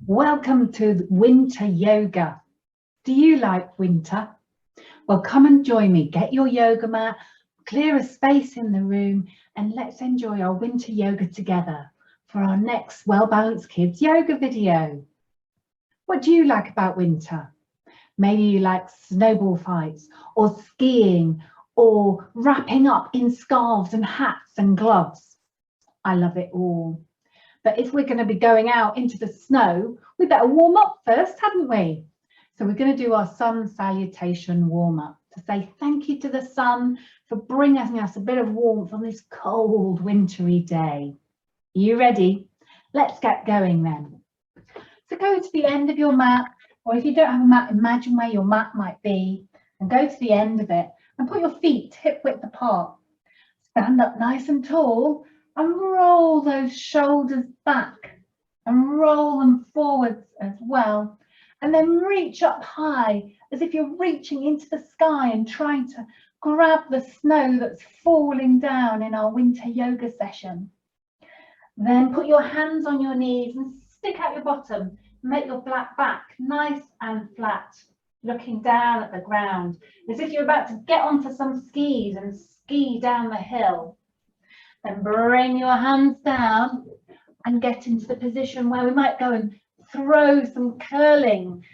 Welcome to winter yoga. Do you like winter? Well, come and join me. Get your yoga mat, clear a space in the room, and let's enjoy our winter yoga together for our next Well Balanced Kids yoga video. What do you like about winter? Maybe you like snowball fights or skiing or wrapping up in scarves and hats and gloves. I love it all. But if we're going to be going out into the snow, we better warm up first, haven't we? So we're going to do our sun salutation warm up to say thank you to the sun for bringing us a bit of warmth on this cold wintry day. Are you ready? Let's get going then. So go to the end of your mat, or if you don't have a mat, imagine where your mat might be and go to the end of it and put your feet hip width apart. Stand up nice and tall and roll those shoulders back and roll them forwards as well. And then reach up high as if you're reaching into the sky and trying to grab the snow that's falling down in our winter yoga session. Then put your hands on your knees and stick out your bottom. Make your flat back nice and flat, looking down at the ground as if you're about to get onto some skis and ski down the hill. Then bring your hands down and get into the position where we might go and throw some curling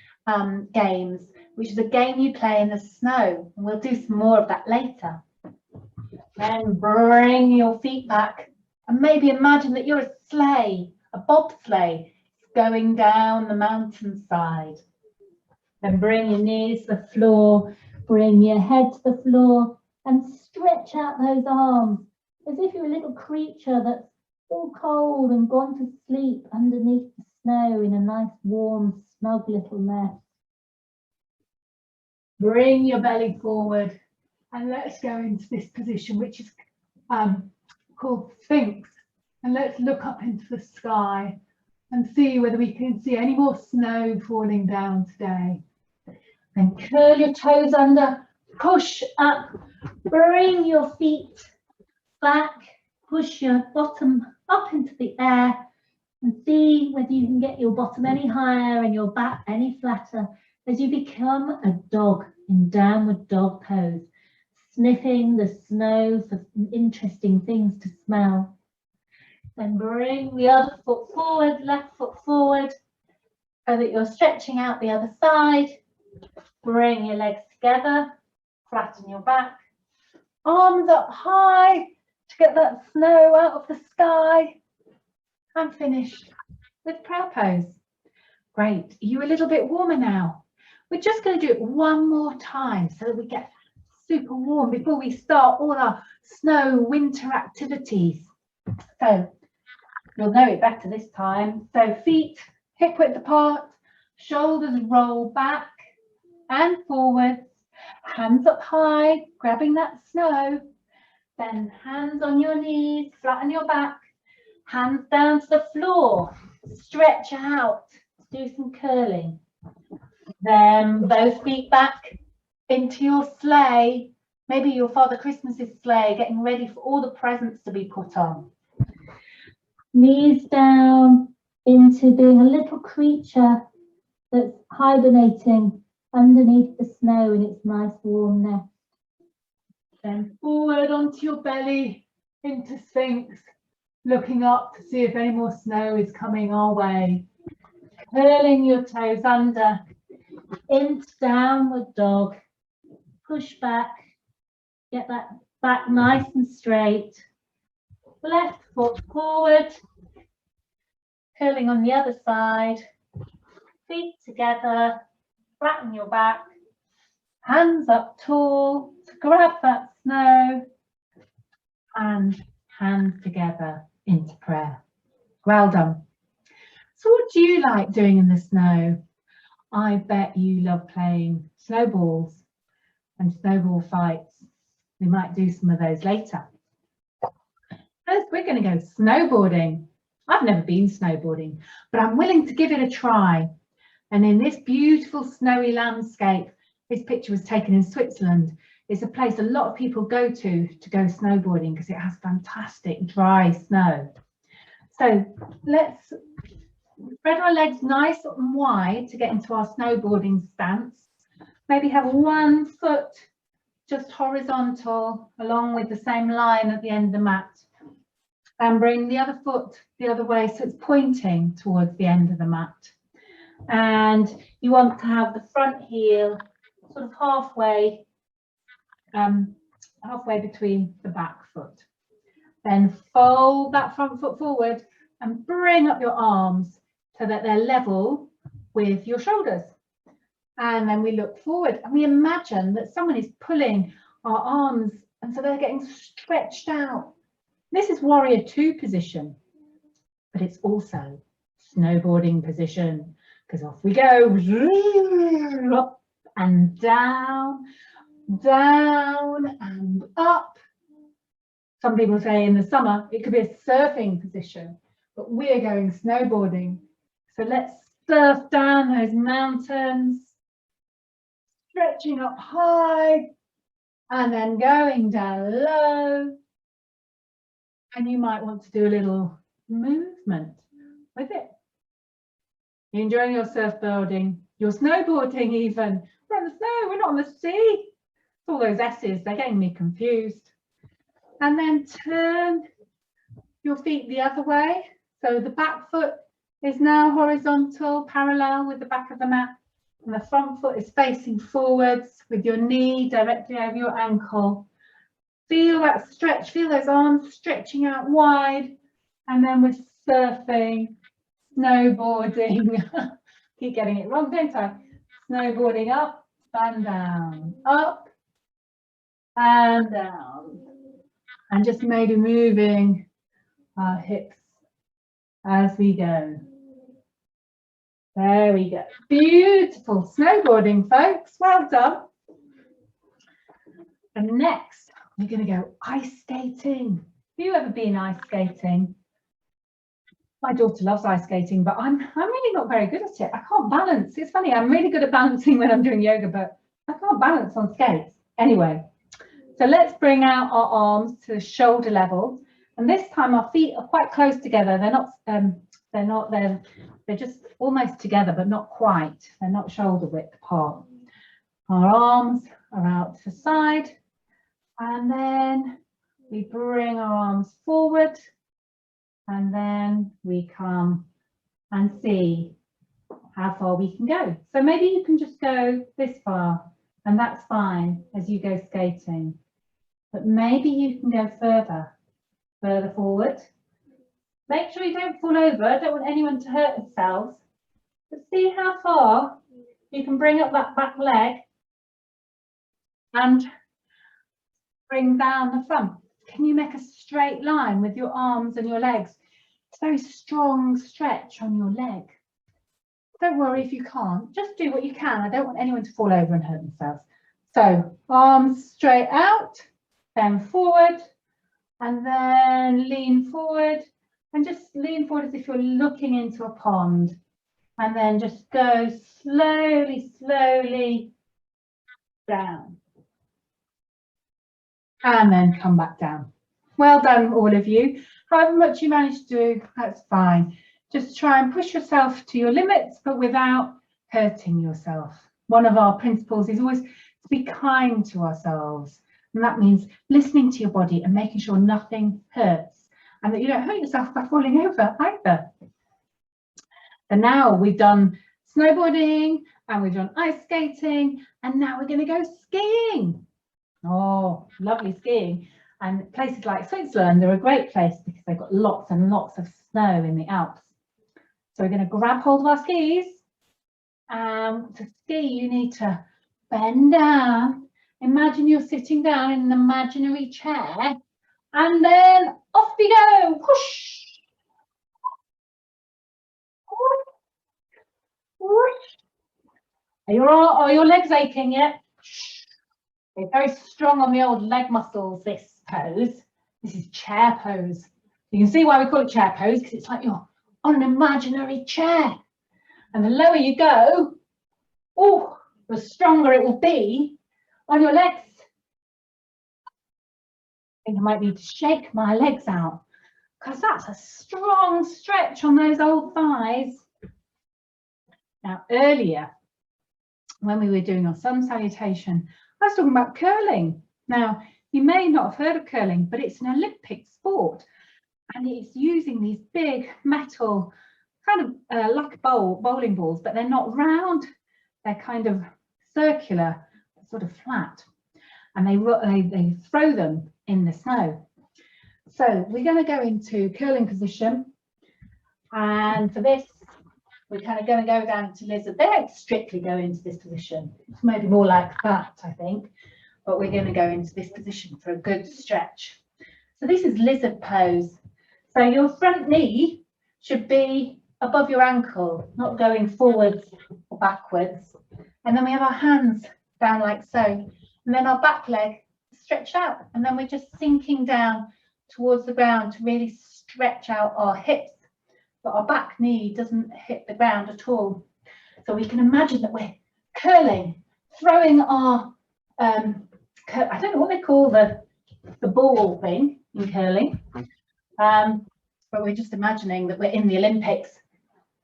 games, which is a game you play in the snow. And we'll do some more of that later. Then bring your feet back and maybe imagine that you're a sleigh, a bobsleigh, going down the mountainside. Then bring your knees to the floor, bring your head to the floor and stretch out those arms as if you're a little creature that's all cold and gone to sleep underneath the snow in a nice, warm, snug little nest. Bring your belly forward and let's go into this position, which is called Sphinx. And let's look up into the sky and see whether we can see any more snow falling down today. Then curl your toes under, push up, bring your feet back, push your bottom up into the air and see whether you can get your bottom any higher and your back any flatter as you become a dog in downward dog pose, sniffing the snow for interesting things to smell. Then bring the other foot forward, left foot forward, so that you're stretching out the other side. Bring your legs together, flatten your back, arms up high to get that snow out of the sky, and finish with prayer pose. Great. Are you a little bit warmer now? We're just going to do it one more time so that we get super warm before we start all our snow winter activities. So you'll know it better this time. So feet hip width apart, shoulders roll back and forwards, hands up high, grabbing that snow. Then hands on your knees, flatten your back, hands down to the floor, stretch out, do some curling. Then both feet back into your sleigh, maybe your Father Christmas's sleigh, getting ready for all the presents to be put on. Knees down into being a little creature that's hibernating underneath the snow in its nice warm nest. Then forward onto your belly into Sphinx, looking up to see if any more snow is coming our way. Curling your toes under into downward dog. Push back, get that back nice and straight. Left foot forward, curling on the other side. Feet together, flatten your back. Hands up tall to grab that snow and hands together into prayer. Well done. So what do you like doing in the snow? I bet you love playing snowballs and snowball fights. We might do some of those later. First, we're going to go snowboarding. I've never been snowboarding, but I'm willing to give it a try. And in this beautiful snowy landscape, this picture was taken in Switzerland. It's a place a lot of people go to go snowboarding because it has fantastic dry snow. So let's Spread our legs nice and wide to get into our snowboarding stance. Maybe have one foot just horizontal along with the same line at the end of the mat. And bring the other foot the other way so it's pointing towards the end of the mat. And you want to have the front heel sort of halfway between the back foot. Then fold that front foot forward and bring up your arms so that they're level with your shoulders. And then we look forward and we imagine that someone is pulling our arms and so they're getting stretched out. This is warrior 2 position, but it's also snowboarding position because off we go, up and down, down and up. Some people say in the summer it could be a surfing position, but we're going snowboarding. So let's surf down those mountains, stretching up high and then going down low. And you might want to do a little movement with it. You're enjoying your surfboarding, your snowboarding even. We're on the snow, we're not on the sea. It's all those S's, they're getting me confused. And then turn your feet the other way. So the back foot is now horizontal, parallel with the back of the mat. And the front foot is facing forwards with your knee directly over your ankle. Feel that stretch, feel those arms stretching out wide. And then we're surfing, snowboarding. Keep getting it wrong, don't I? Snowboarding up and down, up and down. And just maybe moving our hips as we go. There we go. Beautiful snowboarding, folks. Well done. And next, we're going to go ice skating. Have you ever been ice skating? My daughter loves ice skating, but I'm really not very good at it. I can't balance. It's funny, I'm really good at balancing when I'm doing yoga, but I can't balance on skates. Anyway, so let's bring out our arms to shoulder level. And this time our feet are quite close together. They're just almost together, but not quite. They're not shoulder width apart. Our arms are out to the side. And then we bring our arms forward. And then we come and see how far we can go. So maybe you can just go this far, and that's fine as you go skating. But maybe you can go further forward. Make sure you don't fall over. I don't want anyone to hurt themselves. But see how far you can bring up that back leg and bring down the front. Can you make a straight line with your arms and your legs? It's a very strong stretch on your leg. Don't worry if you can't. Just do what you can. I don't want anyone to fall over and hurt themselves. So arms straight out, then forward, and then lean forward. And just lean forward as if you're looking into a pond. And then just go slowly, slowly down. And then come back down. Well done, all of you. However much you manage to do, that's fine. Just try and push yourself to your limits, but without hurting yourself. One of our principles is always to be kind to ourselves. And that means listening to your body and making sure nothing hurts. And that you don't hurt yourself by falling over either. And now we've done snowboarding and we've done ice skating, and now we're going to go skiing. Oh, lovely skiing. And places like Switzerland are a great place because they've got lots and lots of snow in the Alps. So we're going to grab hold of our skis. To ski, you need to bend down. Imagine you're sitting down in an imaginary chair. And then off we go. Whoosh. Are your legs aching yet? They're very strong on the old leg muscles, this pose. This is chair pose. You can see why we call it chair pose, because it's like you're on an imaginary chair. And the lower you go, oh, the stronger it will be on your legs. I think I might need to shake my legs out because that's a strong stretch on those old thighs. Now, earlier, when we were doing our sun salutation, I was talking about curling. Now, you may not have heard of curling, but it's an Olympic sport, and it's using these big metal, kind of like bowling balls, but they're not round, they're kind of circular, sort of flat, and they throw them in the snow. So we're going to go into curling position, and for this, we're kind of going to go down to lizard. They don't strictly go into this position. It's maybe more like that, I think, but we're going to go into this position for a good stretch. So this is lizard pose. So your front knee should be above your ankle, not going forwards or backwards. And then we have our hands down like so. And then our back leg stretched out. And then we're just sinking down towards the ground to really stretch out our hips. But our back knee doesn't hit the ground at all. So we can imagine that we're curling, throwing our, I don't know what they call the ball thing in curling, but we're just imagining that we're in the Olympics,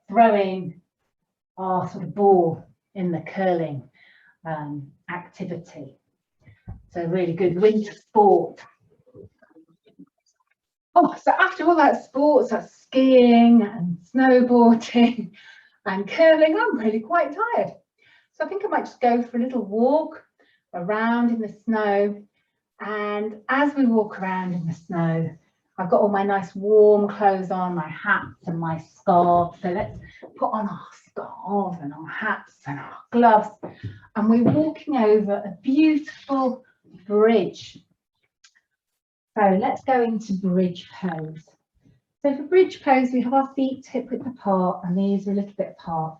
throwing our sort of ball in the curling activity. So really good winter sport. Oh, so after all that sports, that's skiing and snowboarding and curling, I'm really quite tired. So I think I might just go for a little walk around in the snow. And as we walk around in the snow, I've got all my nice warm clothes on, my hats and my scarf. So let's put on our scarves and our hats and our gloves. And we're walking over a beautiful bridge. So let's go into bridge pose. So for bridge pose, we have our feet hip width apart and these are a little bit apart.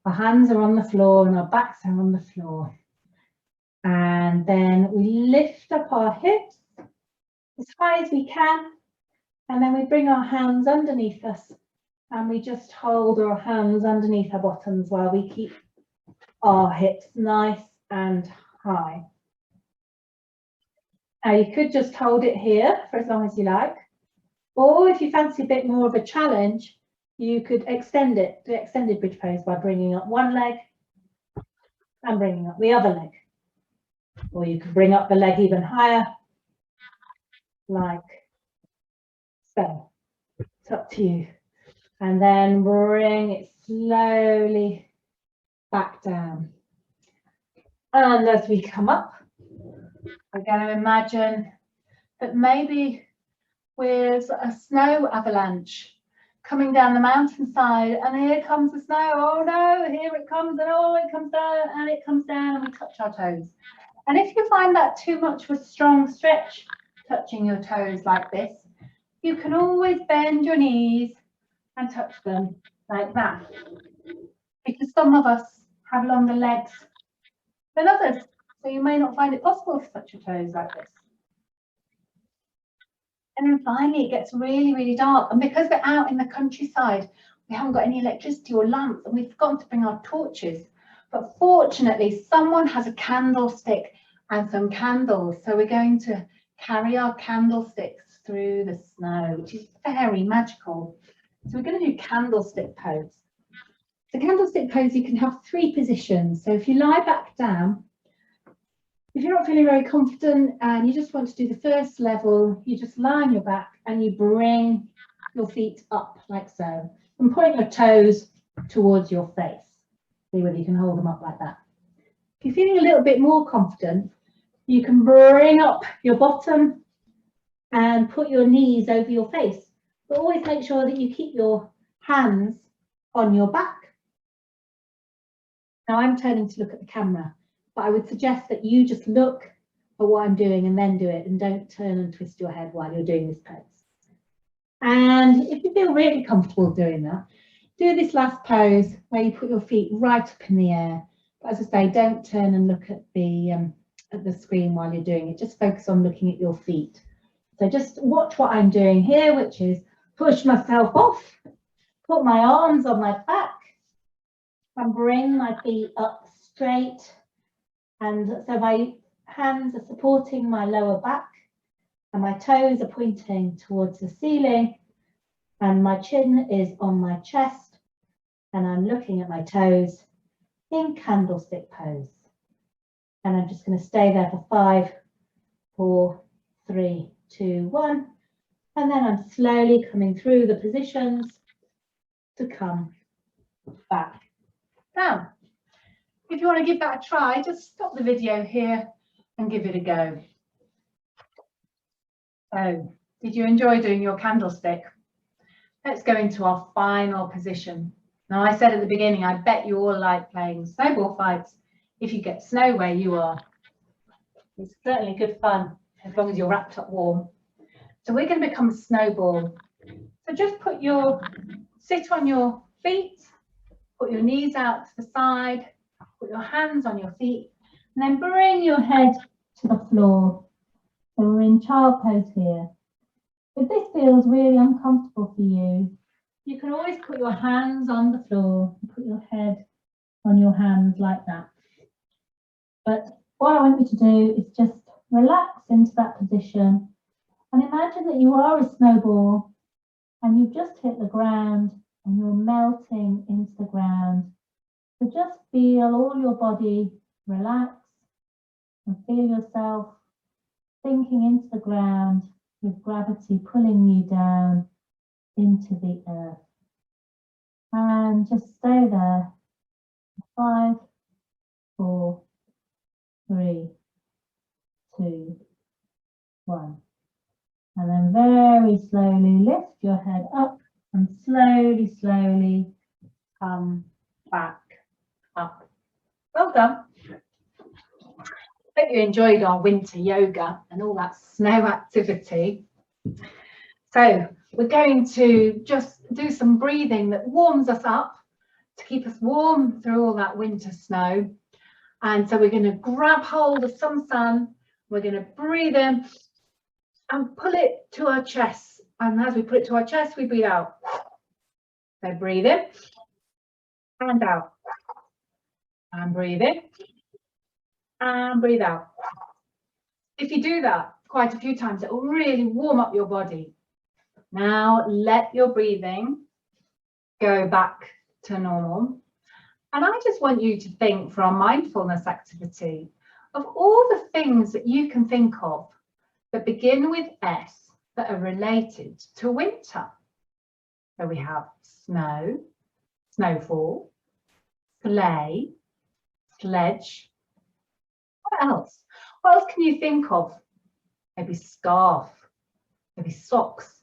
Our hands are on the floor and our backs are on the floor. And then we lift up our hips as high as we can. And then we bring our hands underneath us and we just hold our hands underneath our bottoms while we keep our hips nice and high. Now you could just hold it here for as long as you like, or if you fancy a bit more of a challenge, you could extend it, do extended bridge pose by bringing up one leg and bringing up the other leg. Or you could bring up the leg even higher, like so. It's up to you. And then bring it slowly back down. And as we come up, we're going to imagine that maybe with a snow avalanche coming down the mountainside, and here comes the snow. Oh no, here it comes, and oh, it comes down, and it comes down, and we touch our toes. And if you find that too much of a strong stretch, touching your toes like this, you can always bend your knees and touch them like that. Because some of us have longer legs than others, so you may not find it possible to touch your toes like this. And then finally it gets really, really dark. And because we're out in the countryside, we haven't got any electricity or lamps, and we've forgotten to bring our torches. But fortunately, someone has a candlestick and some candles. So we're going to carry our candlesticks through the snow, which is very magical. So we're going to do candlestick pose. The candlestick pose, you can have 3 positions. So if you lie back down, if you're not feeling very confident and you just want to do the first level, you just lie on your back and you bring your feet up like so and point your toes towards your face. See whether you can hold them up like that. If you're feeling a little bit more confident, you can bring up your bottom and put your knees over your face. But always make sure that you keep your hands on your back. Now I'm turning to look at the camera, but I would suggest that you just look at what I'm doing and then do it, and don't turn and twist your head while you're doing this pose. And if you feel really comfortable doing that, do this last pose where you put your feet right up in the air. But as I say, don't turn and look at the screen while you're doing it. Just focus on looking at your feet. So just watch what I'm doing here, which is push myself off, put my arms on my back, and bring my feet up straight. And so my hands are supporting my lower back and my toes are pointing towards the ceiling and my chin is on my chest and I'm looking at my toes in candlestick pose. And I'm just going to stay there for 5, 4, 3, 2, 1. And then I'm slowly coming through the positions to come back down. If you want to give that a try, just stop the video here and give it a go. So, did you enjoy doing your candlestick? Let's go into our final position. Now, I said at the beginning, I bet you all like playing snowball fights if you get snow where you are. It's certainly good fun as long as you're wrapped up warm. So we're going to become a snowball. So just sit on your feet, put your knees out to the side, put your hands on your feet, and then bring your head to the floor. So we're in child pose here. If this feels really uncomfortable for you, you can always put your hands on the floor and put your head on your hands like that. But what I want you to do is just relax into that position and imagine that you are a snowball and you've just hit the ground and you're melting into the ground. So just feel all your body relax and feel yourself sinking into the ground with gravity pulling you down into the earth. And just stay there. 5, 4, 3, 2, 1. And then very slowly lift your head up and slowly, slowly come back up. Well done. Hope you enjoyed our winter yoga and all that snow activity. So we're going to just do some breathing that warms us up to keep us warm through all that winter snow. And so we're going to grab hold of some sun. We're going to breathe in and pull it to our chest. And as we put it to our chest, we breathe out. So breathe in and out. And breathe in and breathe out. If you do that quite a few times, it will really warm up your body. Now let your breathing go back to normal. And I just want you to think for our mindfulness activity of all the things that you can think of that begin with S that are related to winter. So we have snow, snowfall, sleigh, sledge. What else? What else can you think of? Maybe scarf, maybe socks,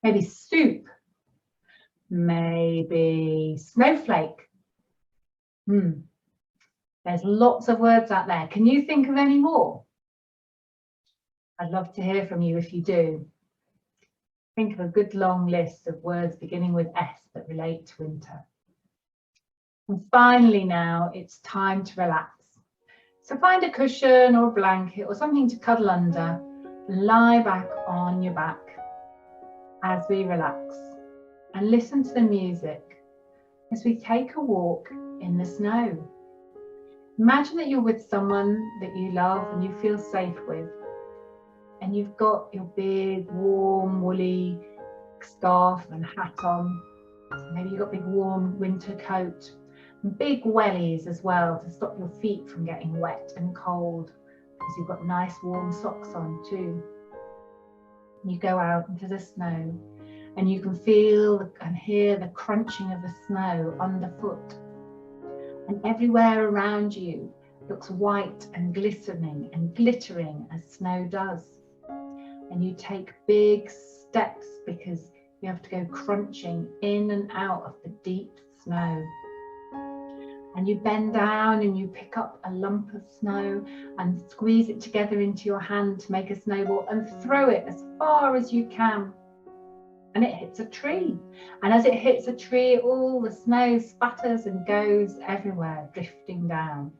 maybe soup, maybe snowflake. There's lots of words out there. Can you think of any more? I'd love to hear from you if you do. Think of a good long list of words beginning with S that relate to winter. And finally now, it's time to relax. So find a cushion or a blanket or something to cuddle under and lie back on your back as we relax and listen to the music as we take a walk in the snow. Imagine that you're with someone that you love and you feel safe with, and you've got your big, warm, woolly scarf and hat on. Maybe you've got a big, warm winter coat and big wellies as well to stop your feet from getting wet and cold, because you've got nice, warm socks on too. You go out into the snow and you can feel and hear the crunching of the snow underfoot. And everywhere around you looks white and glistening and glittering as snow does. And you take big steps because you have to go crunching in and out of the deep snow. And you bend down and you pick up a lump of snow and squeeze it together into your hand to make a snowball and throw it as far as you can. And it hits a tree. And as it hits a tree, all the snow spatters and goes everywhere, drifting down.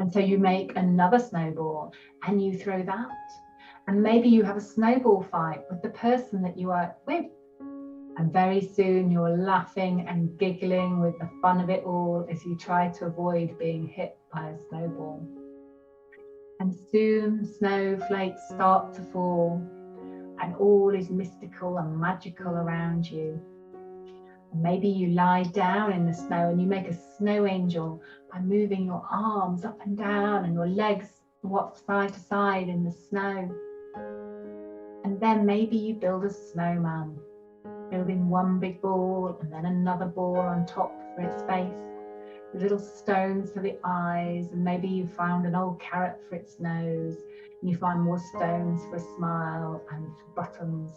And so you make another snowball and you throw that. And maybe you have a snowball fight with the person that you are with. And very soon you're laughing and giggling with the fun of it all as you try to avoid being hit by a snowball. And soon snowflakes start to fall, and all is mystical and magical around you. Maybe you lie down in the snow and you make a snow angel by moving your arms up and down and your legs side to side in the snow. And then maybe you build a snowman, building one big ball and then another ball on top for its face, with little stones for the eyes, and maybe you found an old carrot for its nose, and you find more stones for a smile and for buttons.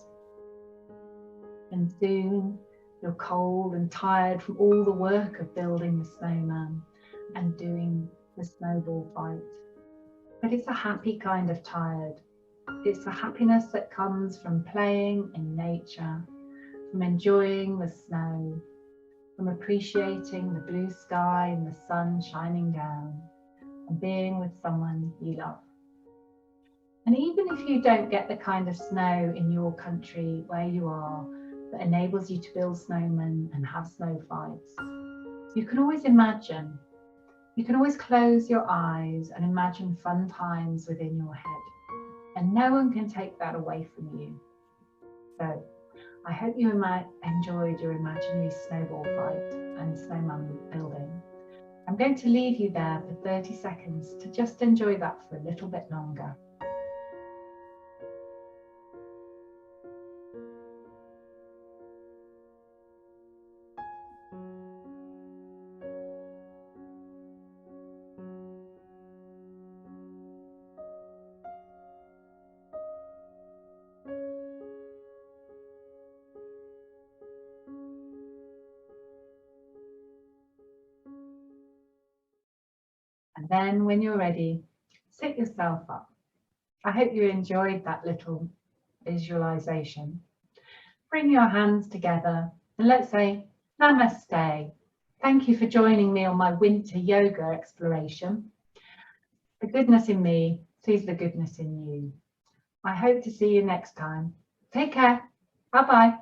And soon you're cold and tired from all the work of building the snowman and doing the snowball fight. But it's a happy kind of tired. It's the happiness that comes from playing in nature, from enjoying the snow, from appreciating the blue sky and the sun shining down, and being with someone you love. And even if you don't get the kind of snow in your country where you are that enables you to build snowmen and have snow fights, you can always imagine. You can always close your eyes and imagine fun times within your head, and no one can take that away from you. So I hope you enjoyed your imaginary snowball fight and snowman building. I'm going to leave you there for 30 seconds to just enjoy that for a little bit longer. And then when you're ready, sit yourself up. I hope you enjoyed that little visualization. Bring your hands together and let's say Namaste. Thank you for joining me on my winter yoga exploration. The goodness in me sees the goodness in you. I hope to see you next time. Take care. Bye-bye.